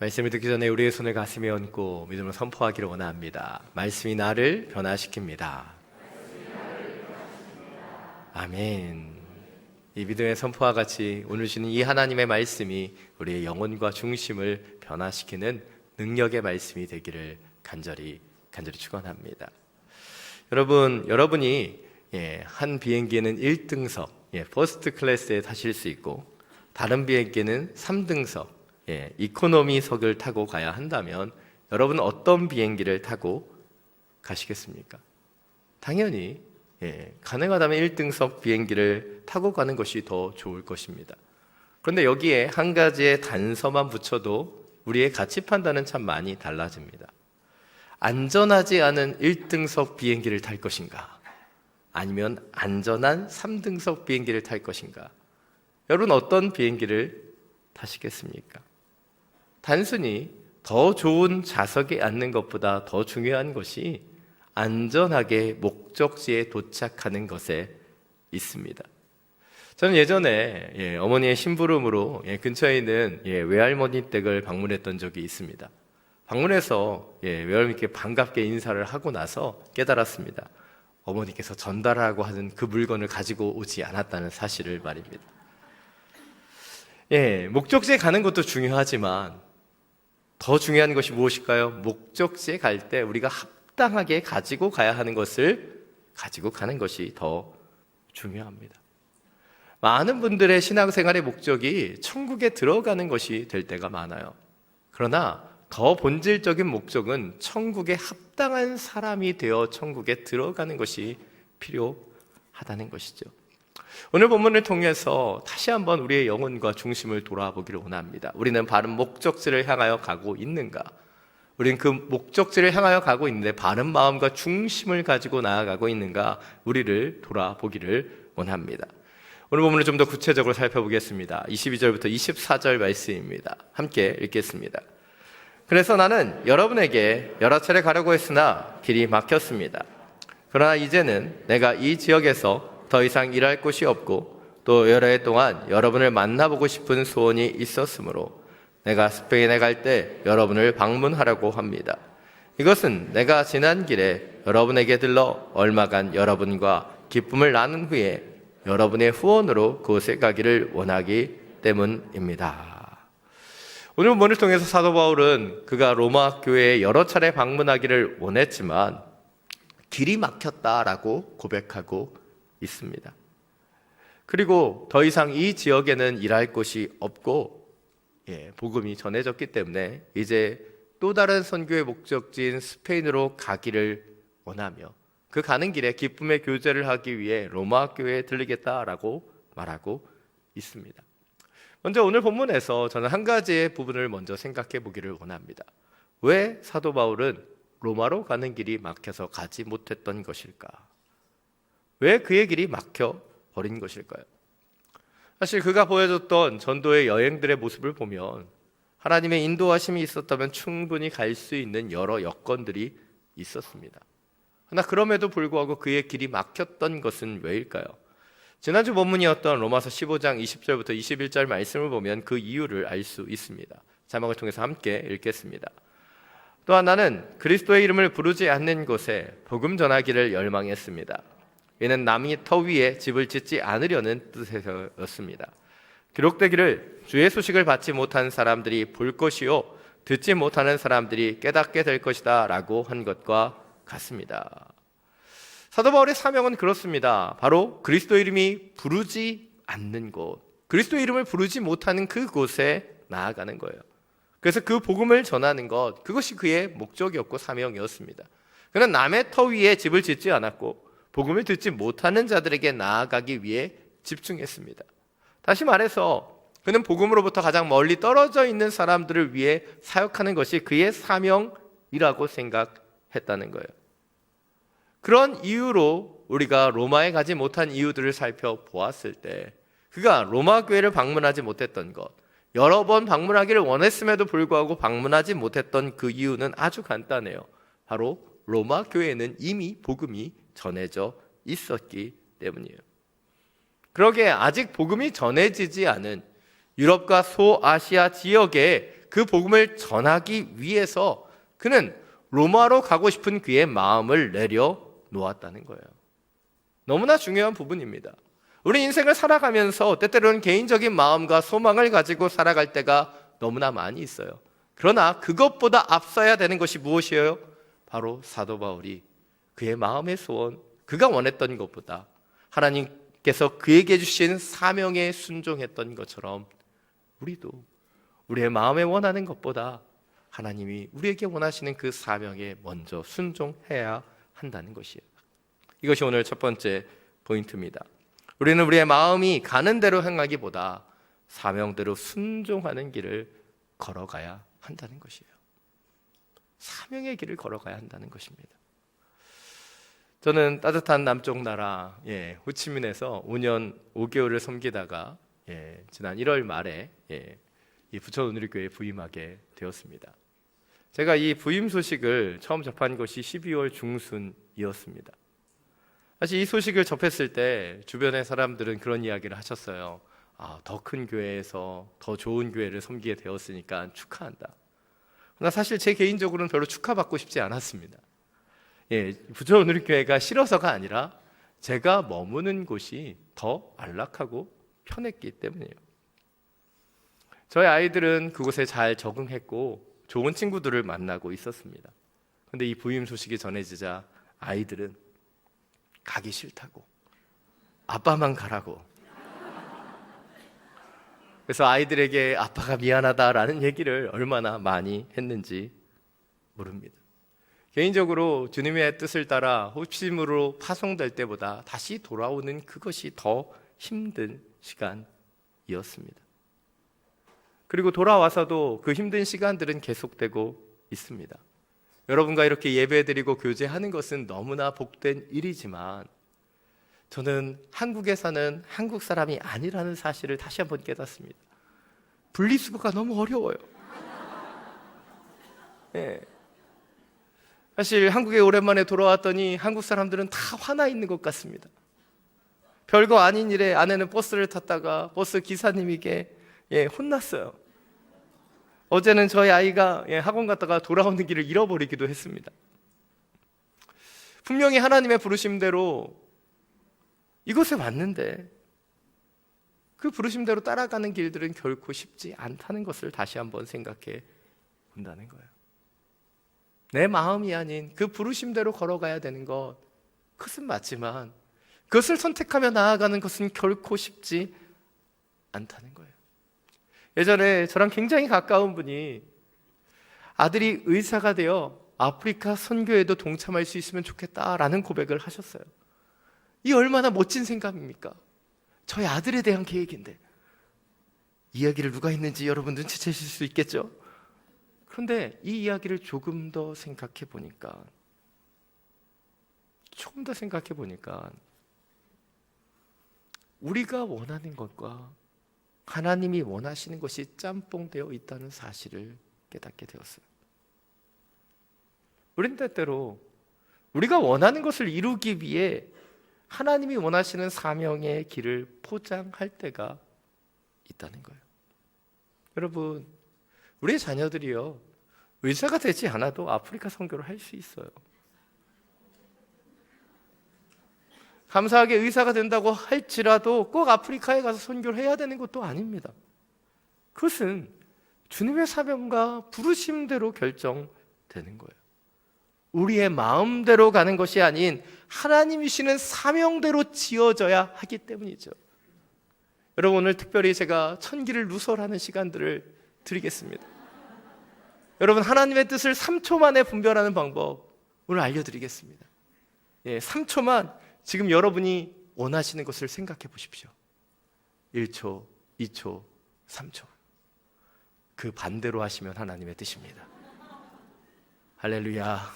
말씀을 듣기 전에 우리의 손을 가슴에 얹고 믿음으로 선포하기를 원합니다. 말씀이 나를 변화시킵니다. 아멘. 이 믿음의 선포와 같이 오늘 주는 이 하나님의 말씀이 우리의 영혼과 중심을 변화시키는 능력의 말씀이 되기를 간절히 축원합니다. 여러분이 한 비행기에는 1등석, 퍼스트 클래스에 타실 수 있고 다른 비행기는 3등석, 이코노미석을 타고 가야 한다면 여러분은 어떤 비행기를 타고 가시겠습니까? 당연히 가능하다면 1등석 비행기를 타고 가는 것이 더 좋을 것입니다. 그런데 여기에 한 가지의 단서만 붙여도 우리의 가치 판단은 참 많이 달라집니다. 안전하지 않은 1등석 비행기를 탈 것인가? 아니면 안전한 3등석 비행기를 탈 것인가? 여러분 어떤 비행기를 타시겠습니까? 단순히 더 좋은 좌석에 앉는 것보다 더 중요한 것이 안전하게 목적지에 도착하는 것에 있습니다. 저는 예전에 어머니의 심부름으로 근처에 있는 외할머니 댁을 방문했던 적이 있습니다. 방문해서 외할머니께 반갑게 인사를 하고 나서 깨달았습니다. 어머니께서 전달하고 하는 그 물건을 가지고 오지 않았다는 사실을 말입니다. 목적지에 가는 것도 중요하지만 더 중요한 것이 무엇일까요? 목적지에 갈 때 우리가 합당하게 가지고 가야 하는 것을 가지고 가는 것이 더 중요합니다. 많은 분들의 신앙생활의 목적이 천국에 들어가는 것이 될 때가 많아요. 그러나 더 본질적인 목적은 천국에 합당한 사람이 되어 천국에 들어가는 것이 필요하다는 것이죠. 오늘 본문을 통해서 다시 한번 우리의 영혼과 중심을 돌아보기를 원합니다. 우리는 바른 목적지를 향하여 가고 있는가? 우리는 그 목적지를 향하여 가고 있는데 바른 마음과 중심을 가지고 나아가고 있는가? 우리를 돌아보기를 원합니다. 오늘 본문을 좀 더 구체적으로 살펴보겠습니다. 22절부터 24절 말씀입니다. 함께 읽겠습니다. 그래서 나는 여러분에게 여러 차례 가려고 했으나 길이 막혔습니다. 그러나 이제는 내가 이 지역에서 더 이상 일할 곳이 없고 또 여러 해 동안 여러분을 만나보고 싶은 소원이 있었으므로 내가 스페인에 갈 때 여러분을 방문하려고 합니다. 이것은 내가 지난 길에 여러분에게 들러 얼마간 여러분과 기쁨을 나눈 후에 여러분의 후원으로 그곳에 가기를 원하기 때문입니다. 오늘 본문을 통해서 사도 바울은 그가 로마 교회에 여러 차례 방문하기를 원했지만 길이 막혔다라고 고백하고 있습니다. 그리고 더 이상 이 지역에는 일할 곳이 없고 복음이 전해졌기 때문에 이제 또 다른 선교의 목적지인 스페인으로 가기를 원하며 그 가는 길에 기쁨의 교제를 하기 위해 로마 교회에 들르겠다라고 말하고 있습니다. 먼저 오늘 본문에서 저는 한 가지의 부분을 먼저 생각해 보기를 원합니다. 왜 사도 바울은 로마로 가는 길이 막혀서 가지 못했던 것일까? 왜 그의 길이 막혀 버린 것일까요? 사실 그가 보여줬던 전도의 여행들의 모습을 보면 하나님의 인도하심이 있었다면 충분히 갈 수 있는 여러 여건들이 있었습니다. 그러나 그럼에도 불구하고 그의 길이 막혔던 것은 왜일까요? 지난주 본문이었던 로마서 15장 20절부터 21절 말씀을 보면 그 이유를 알 수 있습니다. 자막을 통해서 함께 읽겠습니다. 또한 나는 그리스도의 이름을 부르지 않는 곳에 복음 전하기를 열망했습니다. 이는 남이 터 위에 집을 짓지 않으려는 뜻에서였습니다. 기록되기를 주의 소식을 받지 못한 사람들이 볼 것이요 듣지 못하는 사람들이 깨닫게 될 것이다 라고 한 것과 같습니다. 사도 바울의 사명은 그렇습니다. 바로 그리스도 이름이 부르지 않는 곳, 그리스도 이름을 부르지 못하는 그곳에 나아가는 거예요. 그래서 그 복음을 전하는 것, 그것이 그의 목적이었고 사명이었습니다. 그는 남의 터 위에 집을 짓지 않았고 복음을 듣지 못하는 자들에게 나아가기 위해 집중했습니다. 다시 말해서 그는 복음으로부터 가장 멀리 떨어져 있는 사람들을 위해 사역하는 것이 그의 사명이라고 생각했다는 거예요. 그런 이유로 우리가 로마에 가지 못한 이유들을 살펴보았을 때 그가 로마 교회를 방문하지 못했던 것, 여러 번 방문하기를 원했음에도 불구하고 방문하지 못했던 그 이유는 아주 간단해요. 바로 로마 교회에는 이미 복음이 전해져 있었기 때문이에요. 그러기에 아직 복음이 전해지지 않은 유럽과 소아시아 지역에 그 복음을 전하기 위해서 그는 로마로 가고 싶은 그의 마음을 내려놓았다는 거예요. 너무나 중요한 부분입니다. 우리 인생을 살아가면서 때때로는 개인적인 마음과 소망을 가지고 살아갈 때가 너무나 많이 있어요. 그러나 그것보다 앞서야 되는 것이 무엇이에요? 바로 사도 바울이 그의 마음의 소원, 그가 원했던 것보다 하나님께서 그에게 주신 사명에 순종했던 것처럼 우리도 우리의 마음에 원하는 것보다 하나님이 우리에게 원하시는 그 사명에 먼저 순종해야 한다는 것이에요. 이것이 오늘 첫 번째 포인트입니다. 우리는 우리의 마음이 가는 대로 행하기보다 사명대로 순종하는 길을 걸어가야 한다는 것이에요. 사명의 길을 걸어가야 한다는 것입니다. 저는 따뜻한 남쪽 나라 호치민에서 5년 5개월을 섬기다가 지난 1월 말에 이 부천 온누리교회에 부임하게 되었습니다. 제가 이 부임 소식을 처음 접한 것이 12월 중순이었습니다. 사실 이 소식을 접했을 때 주변의 사람들은 그런 이야기를 하셨어요. 더 큰 교회에서 더 좋은 교회를 섬기게 되었으니까 축하한다. 그러나 사실 제 개인적으로는 별로 축하받고 싶지 않았습니다. 부천 온누리교회가 싫어서가 아니라 제가 머무는 곳이 더 안락하고 편했기 때문이에요. 저희 아이들은 그곳에 잘 적응했고 좋은 친구들을 만나고 있었습니다. 그런데 이 부임 소식이 전해지자 아이들은 가기 싫다고, 아빠만 가라고. 그래서 아이들에게 아빠가 미안하다라는 얘기를 얼마나 많이 했는지 모릅니다. 개인적으로 주님의 뜻을 따라 호심으로 파송될 때보다 다시 돌아오는 그것이 더 힘든 시간이었습니다. 그리고 돌아와서도 그 힘든 시간들은 계속되고 있습니다. 여러분과 이렇게 예배드리고 교제하는 것은 너무나 복된 일이지만 저는 한국에 사는 한국 사람이 아니라는 사실을 다시 한번 깨닫습니다. 분리수거가 너무 어려워요. 사실 한국에 오랜만에 돌아왔더니 한국 사람들은 다 화나 있는 것 같습니다. 별거 아닌 일에 아내는 버스를 탔다가 버스 기사님에게 혼났어요. 어제는 저희 아이가 학원 갔다가 돌아오는 길을 잃어버리기도 했습니다. 분명히 하나님의 부르심대로 이곳에 왔는데 그 부르심대로 따라가는 길들은 결코 쉽지 않다는 것을 다시 한번 생각해 본다는 거예요. 내 마음이 아닌 그 부르심대로 걸어가야 되는 것, 그것은 맞지만 그것을 선택하며 나아가는 것은 결코 쉽지 않다는 거예요. 예전에 저랑 굉장히 가까운 분이 아들이 의사가 되어 아프리카 선교에도 동참할 수 있으면 좋겠다라는 고백을 하셨어요. 이 얼마나 멋진 생각입니까? 저희 아들에 대한 계획인데 이야기를 누가 했는지 여러분 눈치채실 수 있겠죠? 그런데 이 이야기를 조금 더 생각해 보니까 우리가 원하는 것과 하나님이 원하시는 것이 짬뽕되어 있다는 사실을 깨닫게 되었어요. 우린 때때로 우리가 원하는 것을 이루기 위해 하나님이 원하시는 사명의 길을 포장할 때가 있다는 거예요. 여러분, 우리의 자녀들이요, 의사가 되지 않아도 아프리카 선교를 할 수 있어요. 감사하게 의사가 된다고 할지라도 꼭 아프리카에 가서 선교를 해야 되는 것도 아닙니다. 그것은 주님의 사명과 부르심대로 결정되는 거예요. 우리의 마음대로 가는 것이 아닌 하나님이 주시는 사명대로 지어져야 하기 때문이죠. 여러분, 오늘 특별히 제가 천기를 누설하는 시간들을 드리겠습니다. 여러분, 하나님의 뜻을 3초 만에 분별하는 방법 오늘 알려드리겠습니다. 3초만 지금 여러분이 원하시는 것을 생각해 보십시오. 1초, 2초, 3초. 그 반대로 하시면 하나님의 뜻입니다. 할렐루야.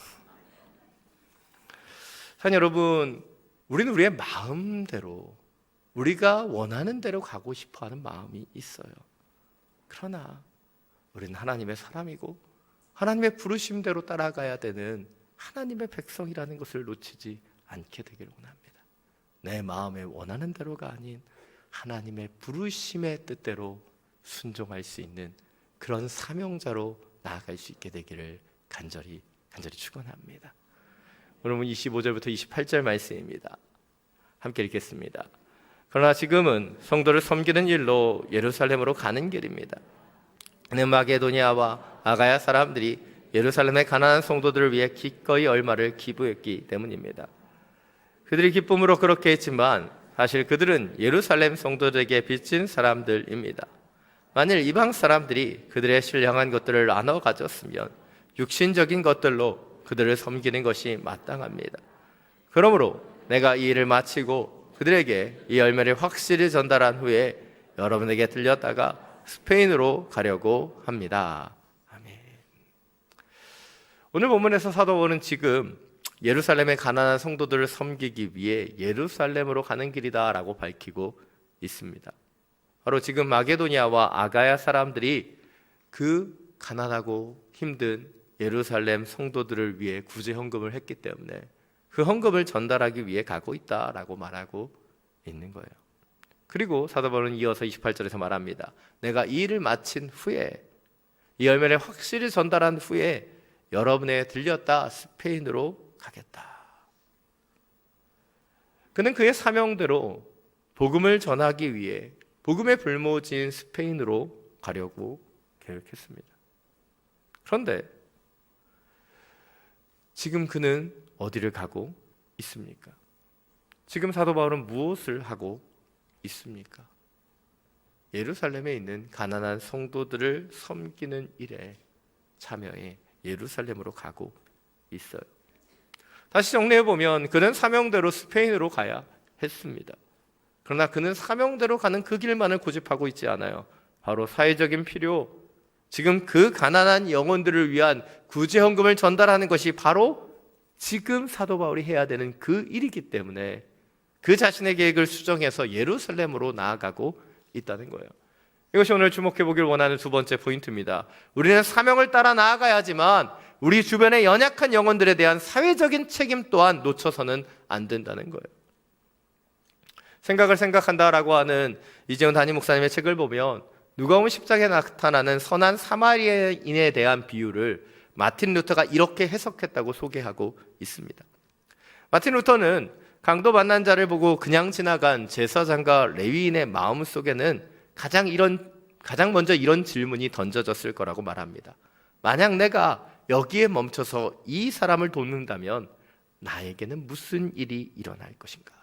사랑하는 여러분, 우리는 우리의 마음대로 우리가 원하는 대로 가고 싶어하는 마음이 있어요. 그러나 우리는 하나님의 사람이고 하나님의 부르심대로 따라가야 되는 하나님의 백성이라는 것을 놓치지 않게 되기를 원합니다. 내 마음에 원하는 대로가 아닌 하나님의 부르심의 뜻대로 순종할 수 있는 그런 사명자로 나아갈 수 있게 되기를 간절히 축원합니다. 오늘은 25절부터 28절 말씀입니다. 함께 읽겠습니다. 그러나 지금은 성도를 섬기는 일로 예루살렘으로 가는 길입니다. 이는 마게도니아와 아가야 사람들이 예루살렘의 가난한 성도들을 위해 기꺼이 얼마를 기부했기 때문입니다. 그들이 기쁨으로 그렇게 했지만 사실 그들은 예루살렘 성도들에게 빚진 사람들입니다. 만일 이방 사람들이 그들의 신령한 것들을 나눠 가졌으면 육신적인 것들로 그들을 섬기는 것이 마땅합니다. 그러므로 내가 이 일을 마치고 그들에게 이 열매를 확실히 전달한 후에 여러분에게 들렸다가 스페인으로 가려고 합니다. 아멘. 오늘 본문에서 사도 바울은 지금 예루살렘의 가난한 성도들을 섬기기 위해 예루살렘으로 가는 길이다라고 밝히고 있습니다. 바로 지금 마게도니아와 아가야 사람들이 그 가난하고 힘든 예루살렘 성도들을 위해 구제 헌금을 했기 때문에 그 헌금을 전달하기 위해 가고 있다라고 말하고 있는 거예요. 그리고 사도 바울은 이어서 28절에서 말합니다. 내가 이 일을 마친 후에 이 열매를 확실히 전달한 후에 여러분에게 들렸다 스페인으로 가겠다. 그는 그의 사명대로 복음을 전하기 위해 복음의 불모지인 스페인으로 가려고 계획했습니다. 그런데 지금 그는 어디를 가고 있습니까? 지금 사도 바울은 무엇을 하고 있습니까? 예루살렘에 있는 가난한 성도들을 섬기는 일에 참여해 예루살렘으로 가고 있어요. 다시 정리해보면 그는 사명대로 스페인으로 가야 했습니다. 그러나 그는 사명대로 가는 그 길만을 고집하고 있지 않아요. 바로 사회적인 필요, 지금 그 가난한 영혼들을 위한 구제 헌금을 전달하는 것이 바로 지금 사도 바울이 해야 되는 그 일이기 때문에 그 자신의 계획을 수정해서 예루살렘으로 나아가고 있다는 거예요. 이것이 오늘 주목해 보길 원하는 두 번째 포인트입니다. 우리는 사명을 따라 나아가야 하지만 우리 주변의 연약한 영혼들에 대한 사회적인 책임 또한 놓쳐서는 안 된다는 거예요. 생각한다라고 하는 이재훈 담임 목사님의 책을 보면 누가복음 10장에 나타나는 선한 사마리아인에 대한 비유를 마틴 루터가 이렇게 해석했다고 소개하고 있습니다. 마틴 루터는 강도 만난 자를 보고 그냥 지나간 제사장과 레위인의 마음속에는 가장 먼저 이런 질문이 던져졌을 거라고 말합니다. 만약 내가 여기에 멈춰서 이 사람을 돕는다면 나에게는 무슨 일이 일어날 것인가?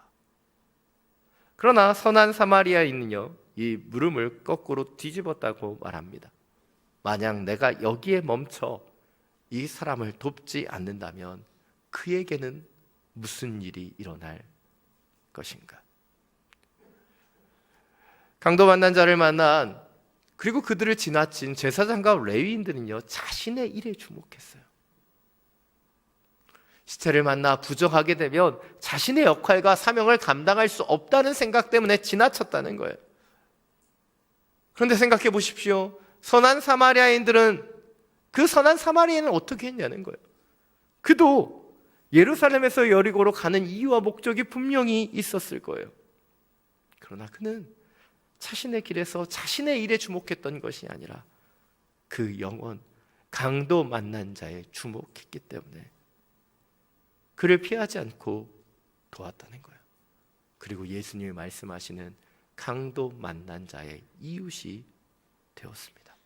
그러나 선한 사마리아인은요, 이 물음을 거꾸로 뒤집었다고 말합니다. 만약 내가 여기에 멈춰 이 사람을 돕지 않는다면 그에게는 무슨 일이 일어날 것인가? 강도 만난 자를 만난 그리고 그들을 지나친 제사장과 레위인들은요, 자신의 일에 주목했어요. 시체를 만나 부정하게 되면 자신의 역할과 사명을 감당할 수 없다는 생각 때문에 지나쳤다는 거예요. 그런데 생각해 보십시오. 선한 사마리아인들은 그 선한 사마리아인은 어떻게 했냐는 거예요. 그도 예루살렘에서 여리고로 가는 이유와 목적이 분명히 있었을 거예요. 그러나 그는 자신의 길에서 자신의 일에 주목했던 것이 아니라 그 영혼, 강도 만난 자에 주목했기 때문에 그를 피하지 않고 도왔다는 거예요. 그리고 예수님이 말씀하시는 강도 만난 자의 이웃이 되었습니다.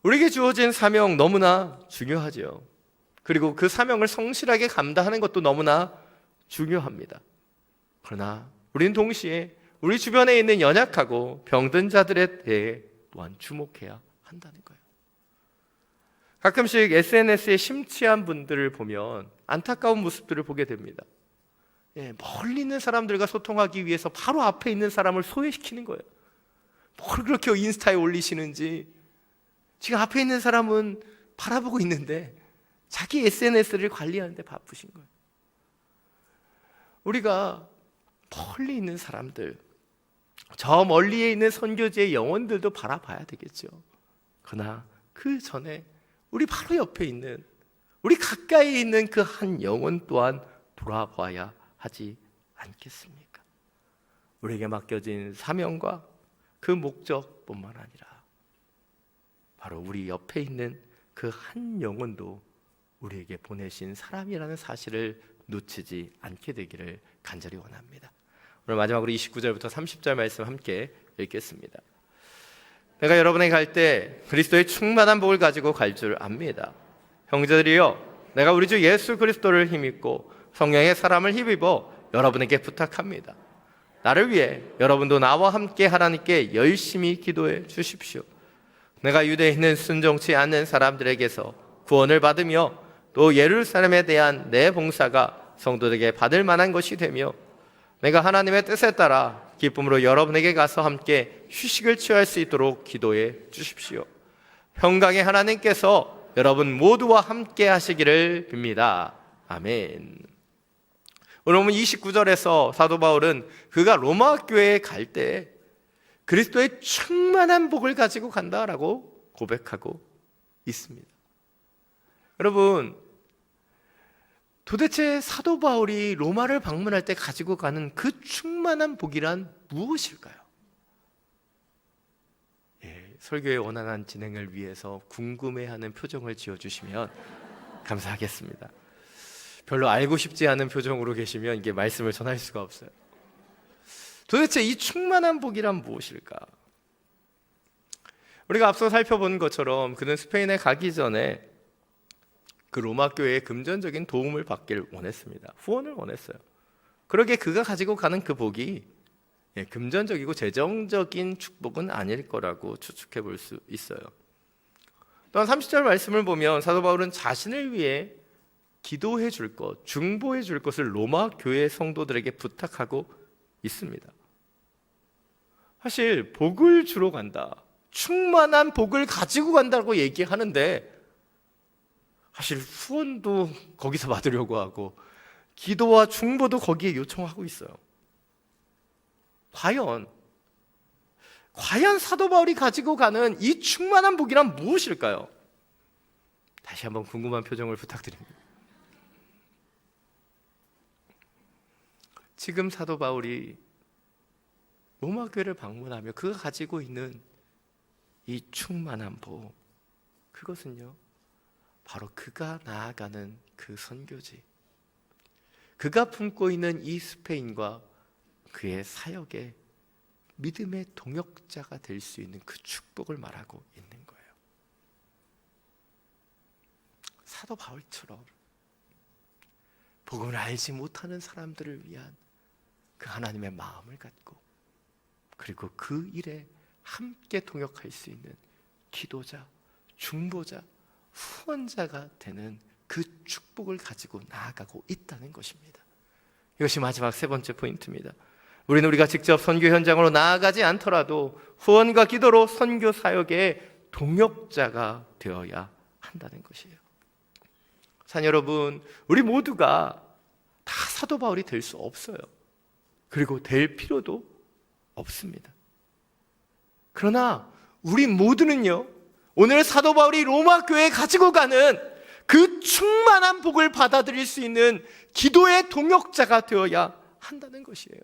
우리에게 주어진 사명 너무나 중요하죠. 그리고 그 사명을 성실하게 감당하는 것도 너무나 중요합니다. 그러나 우리는 동시에 우리 주변에 있는 연약하고 병든 자들에 대해 또한 주목해야 한다는 거예요. 가끔씩 SNS에 심취한 분들을 보면 안타까운 모습들을 보게 됩니다. 멀리 있는 사람들과 소통하기 위해서 바로 앞에 있는 사람을 소외시키는 거예요. 뭘 그렇게 인스타에 올리시는지. 지금 앞에 있는 사람은 바라보고 있는데 자기 SNS를 관리하는데 바쁘신 거예요. 우리가 멀리 있는 사람들, 저 멀리에 있는 선교지의 영혼들도 바라봐야 되겠죠. 그러나 그 전에 우리 바로 옆에 있는, 우리 가까이 있는 그 한 영혼 또한 돌아봐야 하지 않겠습니까? 우리에게 맡겨진 사명과 그 목적뿐만 아니라 바로 우리 옆에 있는 그 한 영혼도 우리에게 보내신 사람이라는 사실을 놓치지 않게 되기를 간절히 원합니다. 오늘 마지막으로 29절부터 30절 말씀 함께 읽겠습니다. 내가 여러분에게 갈 때 그리스도의 충만한 복을 가지고 갈 줄 압니다. 형제들이여, 내가 우리 주 예수 그리스도를 힘입고 성령의 사람을 힘입어 여러분에게 부탁합니다. 나를 위해 여러분도 나와 함께 하나님께 열심히 기도해 주십시오. 내가 유대에 있는 순종치 않는 사람들에게서 구원을 받으며 또 예루살렘에 대한 내 봉사가 성도들에게 받을 만한 것이 되며 내가 하나님의 뜻에 따라 기쁨으로 여러분에게 가서 함께 휴식을 취할 수 있도록 기도해 주십시오. 평강의 하나님께서 여러분 모두와 함께 하시기를 빕니다. 아멘. 오늘 보면 29절에서 사도 바울은 그가 로마 교회에 갈 때 그리스도의 충만한 복을 가지고 간다라고 고백하고 있습니다. 여러분, 도대체 사도 바울이 로마를 방문할 때 가지고 가는 그 충만한 복이란 무엇일까요? 설교의 원활한 진행을 위해서 궁금해하는 표정을 지어주시면 감사하겠습니다. 별로 알고 싶지 않은 표정으로 계시면 이게 말씀을 전할 수가 없어요. 도대체 이 충만한 복이란 무엇일까? 우리가 앞서 살펴본 것처럼 그는 스페인에 가기 전에 그 로마 교회의 금전적인 도움을 받길 원했습니다. 후원을 원했어요. 그러기에 그가 가지고 가는 그 복이 금전적이고 재정적인 축복은 아닐 거라고 추측해 볼 수 있어요. 또한 30절 말씀을 보면 사도 바울은 자신을 위해 기도해 줄 것, 중보해 줄 것을 로마 교회 성도들에게 부탁하고 있습니다. 사실 복을 주러 간다, 충만한 복을 가지고 간다고 얘기하는데 사실 후원도 거기서 받으려고 하고 기도와 중보도 거기에 요청하고 있어요. 과연 사도 바울이 가지고 가는 이 충만한 복이란 무엇일까요? 다시 한번 궁금한 표정을 부탁드립니다. 지금 사도 바울이 로마 교회를 방문하며 그가 가지고 있는 이 충만한 복, 그것은요 바로 그가 나아가는 그 선교지, 그가 품고 있는 이 스페인과 그의 사역의 믿음의 동역자가 될 수 있는 그 축복을 말하고 있는 거예요. 사도 바울처럼 복음을 알지 못하는 사람들을 위한 그 하나님의 마음을 갖고 그리고 그 일에 함께 동역할 수 있는 기도자, 중보자, 후원자가 되는 그 축복을 가지고 나아가고 있다는 것입니다. 이것이 마지막 세 번째 포인트입니다. 우리가 직접 선교 현장으로 나아가지 않더라도 후원과 기도로 선교 사역의 동역자가 되어야 한다는 것이에요. 자녀 여러분, 우리 모두가 다 사도 바울이 될 수 없어요. 그리고 될 필요도 없습니다. 그러나 우리 모두는요, 오늘 사도 바울이 로마 교회에 가지고 가는 그 충만한 복을 받아들일 수 있는 기도의 동역자가 되어야 한다는 것이에요.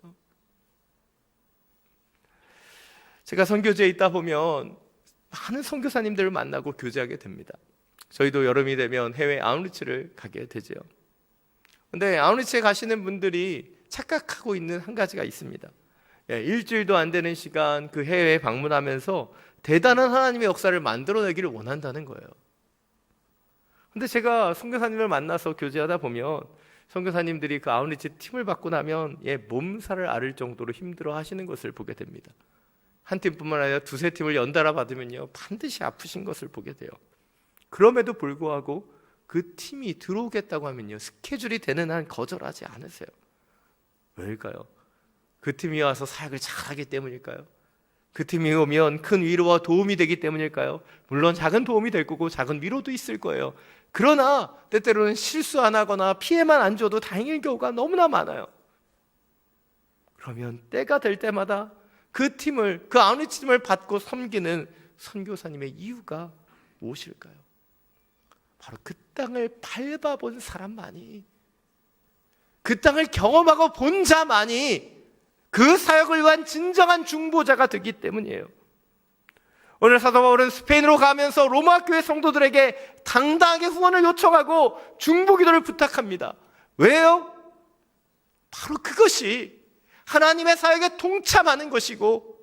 제가 선교지에 있다 보면 많은 선교사님들을 만나고 교제하게 됩니다. 저희도 여름이 되면 해외 아웃리치를 가게 되죠. 그런데 아웃리치에 가시는 분들이 착각하고 있는 한 가지가 있습니다. 일주일도 안 되는 시간 그 해외에 방문하면서 대단한 하나님의 역사를 만들어내기를 원한다는 거예요. 근데 제가 선교사님을 만나서 교제하다 보면 선교사님들이 그 아웃리치 팀을 받고 나면 몸살을 앓을 정도로 힘들어 하시는 것을 보게 됩니다. 한 팀뿐만 아니라 두세 팀을 연달아 받으면요 반드시 아프신 것을 보게 돼요. 그럼에도 불구하고 그 팀이 들어오겠다고 하면요 스케줄이 되는 한 거절하지 않으세요. 왜일까요? 그 팀이 와서 사역을 잘하기 때문일까요? 그 팀이 오면 큰 위로와 도움이 되기 때문일까요? 물론 작은 도움이 될 거고 작은 위로도 있을 거예요. 그러나 때때로는 실수 안 하거나 피해만 안 줘도 다행인 경우가 너무나 많아요. 그러면 때가 될 때마다 그 팀을, 그 아웃리치 팀을 받고 섬기는 선교사님의 이유가 무엇일까요? 바로 그 땅을 밟아본 사람만이, 그 땅을 경험하고 본 자만이 그 사역을 위한 진정한 중보자가 되기 때문이에요. 오늘 사도 바울은 스페인으로 가면서 로마 교회 성도들에게 당당하게 후원을 요청하고 중보기도를 부탁합니다. 왜요? 바로 그것이 하나님의 사역에 동참하는 것이고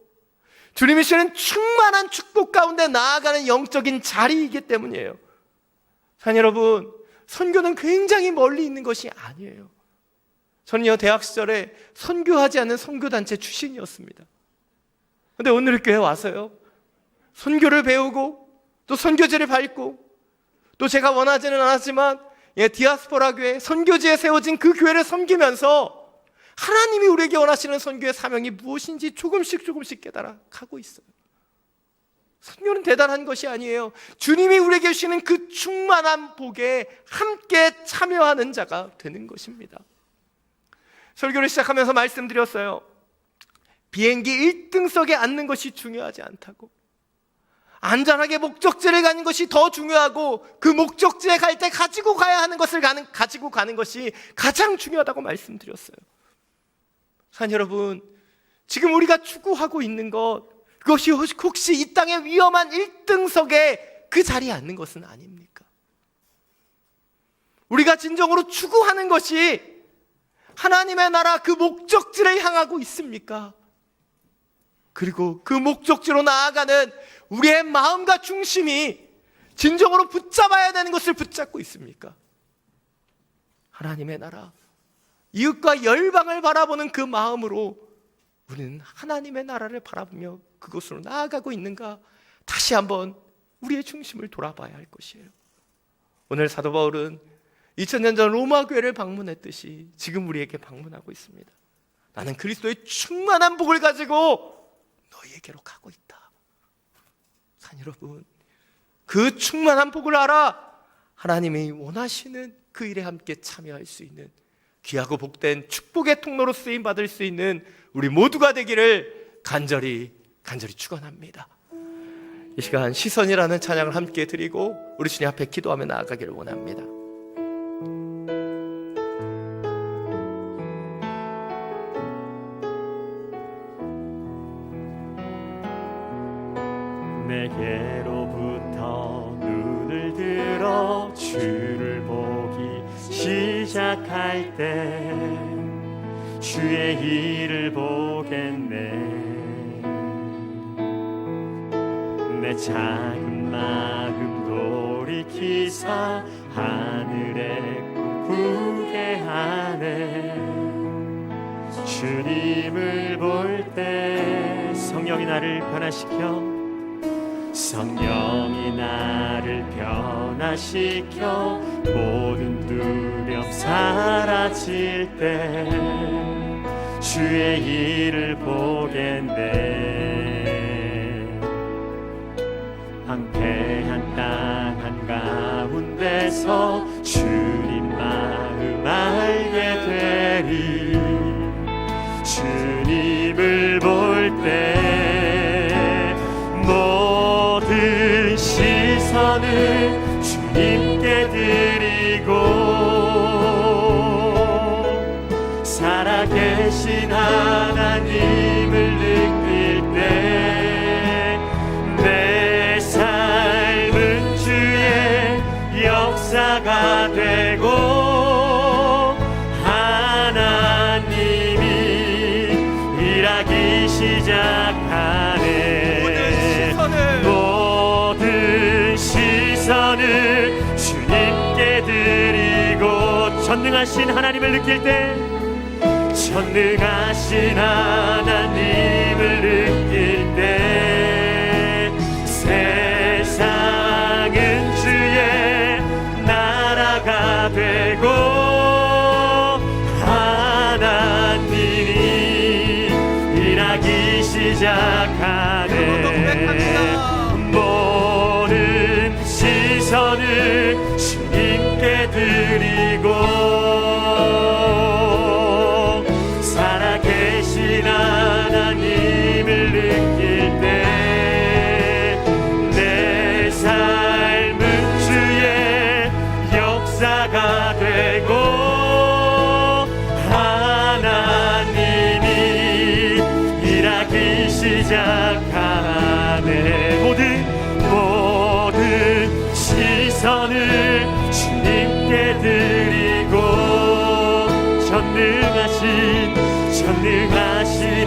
주님이 주시는 충만한 축복 가운데 나아가는 영적인 자리이기 때문이에요. 사랑하는 여러분, 선교는 굉장히 멀리 있는 것이 아니에요. 저는요, 대학 시절에 선교하지 않는 선교단체 출신이었습니다. 그런데 오늘 교회 와서요, 선교를 배우고 또 선교지를 밟고 또 제가 원하지는 않았지만 디아스포라 교회, 선교지에 세워진 그 교회를 섬기면서 하나님이 우리에게 원하시는 선교의 사명이 무엇인지 조금씩 깨달아 가고 있어요. 선교는 대단한 것이 아니에요. 주님이 우리에게 주시는 그 충만한 복에 함께 참여하는 자가 되는 것입니다. 설교를 시작하면서 말씀드렸어요. 비행기 1등석에 앉는 것이 중요하지 않다고. 안전하게 목적지를 가는 것이 더 중요하고 그 목적지에 갈 때 가지고 가야 하는 것을 가지고 가는 것이 가장 중요하다고 말씀드렸어요. 사랑하는 여러분, 지금 우리가 추구하고 있는 것, 그것이 혹시 이 땅의 위험한 1등석에 그 자리에 앉는 것은 아닙니까? 우리가 진정으로 추구하는 것이 하나님의 나라 그 목적지를 향하고 있습니까? 그리고 그 목적지로 나아가는 우리의 마음과 중심이 진정으로 붙잡아야 되는 것을 붙잡고 있습니까? 하나님의 나라, 이웃과 열방을 바라보는 그 마음으로 우리는 하나님의 나라를 바라보며 그곳으로 나아가고 있는가? 다시 한번 우리의 중심을 돌아봐야 할 것이에요. 오늘 사도 바울은 2000년 전 로마 교회를 방문했듯이 지금 우리에게 방문하고 있습니다. 나는 그리스도의 충만한 복을 가지고 너희에게로 가고 있다. 사랑하는 여러분, 그 충만한 복을 알아 하나님이 원하시는 그 일에 함께 참여할 수 있는 귀하고 복된 축복의 통로로 쓰임받을 수 있는 우리 모두가 되기를 간절히 축원합니다. 이 시간 시선이라는 찬양을 함께 드리고 우리 주님 앞에 기도하며 나아가기를 원합니다. 내게로부터 눈을 들어 주를 보기 시작할 때 주의 일을 보겠네. 내 작은 마음 돌이키사 하늘의 꿈 꾸게 하네. 주님을 볼 때 성령이 나를 변화시켜, 성령이 나를 변화시켜 모든 두려움 사라질 때 주의 일을 보겠네. 황폐한 땅 한가운데서 주님 마음 알게 되리. 주님을 볼 때 모든 시선을 주님께 드리고 살아계신 하나님을 느낄 때 내 삶은 주의 역사가 되고 하나님이 일하기 시작하네. 모든 시선을 주님께 드리고 전능하신 하나님을 느낄 때, 전능하신 하나님을 느낄 때 세상은 주의 나라가 되고 하나님이 일하기 시작하네. 모든 시선을 주님께 드리고 살아계신 하나님을 느낄 때 내 삶은 시선을 주님께 드리고 전능하신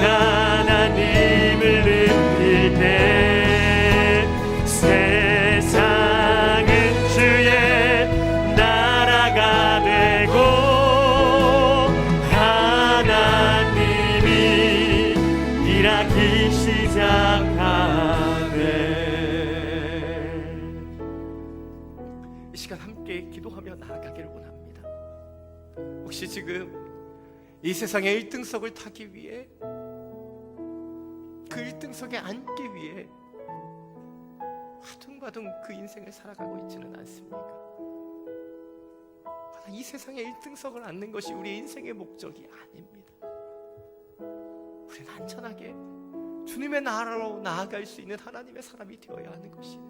하나님을 느낄 때 세상은 주의 나라가 되고 하나님이 일하기 시작하네. 이 시간 함께 기도하며 나아가기를 원합니다. 혹시 지금 이 세상의 1등석을 타기 위해, 그 1등석에 앉기 위해 아둥바둥 그 인생을 살아가고 있지는 않습니까? 이 세상의 1등석을 앉는 것이 우리 인생의 목적이 아닙니다. 우리는 안전하게 주님의 나라로 나아갈 수 있는 하나님의 사람이 되어야 하는 것이에요.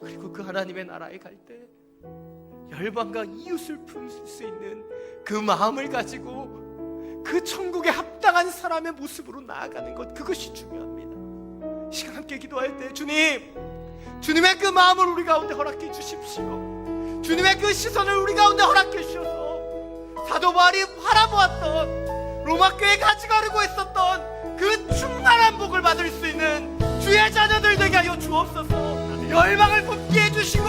그리고 그 하나님의 나라에 갈 때 열방과 이웃을 품을 수 있는 그 마음을 가지고 그 천국에 합당한 사람의 모습으로 나아가는 것, 그것이 중요합니다. 시간 함께 기도할 때 주님의 그 마음을 우리 가운데 허락해 주십시오. 주님의 그 시선을 우리 가운데 허락해 주셔서 사도 바울이 바라보았던 로마 교회에 가져가려고 했었던 그 충만한 복을 받을 수 있는 주의 자녀들 되게 하여 주옵소서. 열방을 품게 해주시고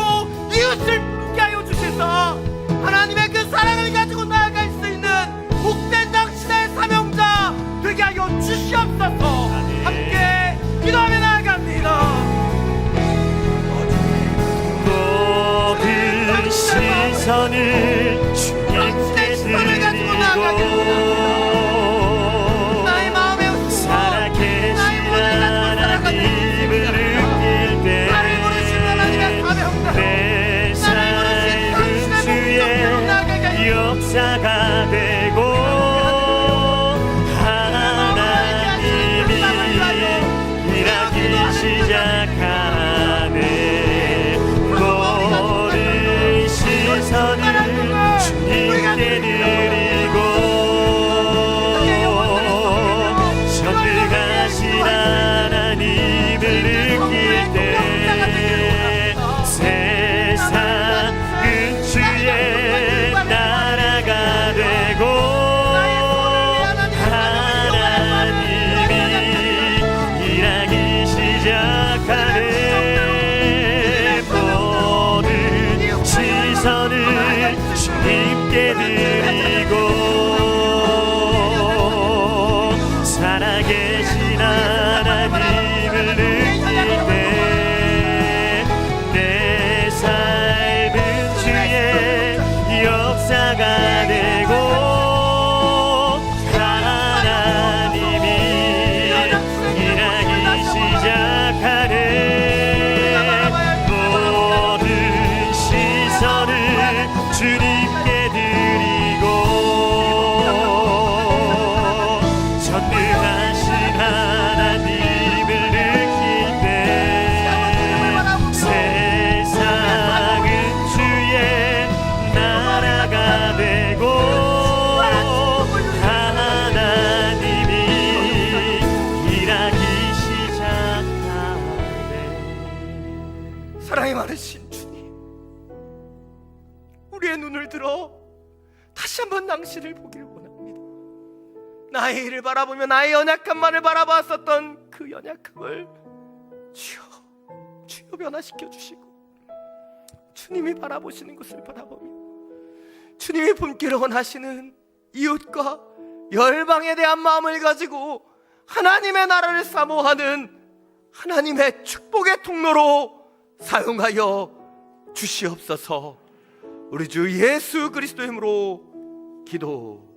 이웃을 품게 하여 주셔서 하나님의 그 사랑을 가지고 나아갈 수 있는 복된 당신의 사명자 되게 하여 주시옵소서. 함께 기도하며 나아갑니다. 모든 시선을 주님께 드리고 나의 마음에 살아계신 하나님을 느낄 때 내 삶은 주의 역사가 되고 하나님이 일하기 시작하네. 모든 시선을 주님께 드리고 전능하신 하나님을 느낄 때 세상은 주의 나라가 되고 하나님이 일하기 시작하네. 모든 시선을 주님께 드리고 살아계신 하나님을 느낄 때 내 삶은 주의 역사가 되고 하나님이 일하기 시작하네. 모든 시선을 주님께 드리고 전능하신 하나님을 느낄 때 세상은 주의 나라가 되고 하나님이 일하기 시작하네. 사랑이 많으신 주님, 우리의 눈을 들어 다시 한번 당신을 보기를 원합니다. 나의 일을 바라보며 나의 연약함만을 바라봤었던 그 연약함을 주여 변화시켜 주시고 주님이 바라보시는 것을 바라보며 주님이 품기를 원하시는 이웃과 열방에 대한 마음을 가지고 하나님의 나라를 사모하는 하나님의 축복의 통로로 사용하여 주시옵소서. 우리 주 예수 그리스도의 이름으로 기도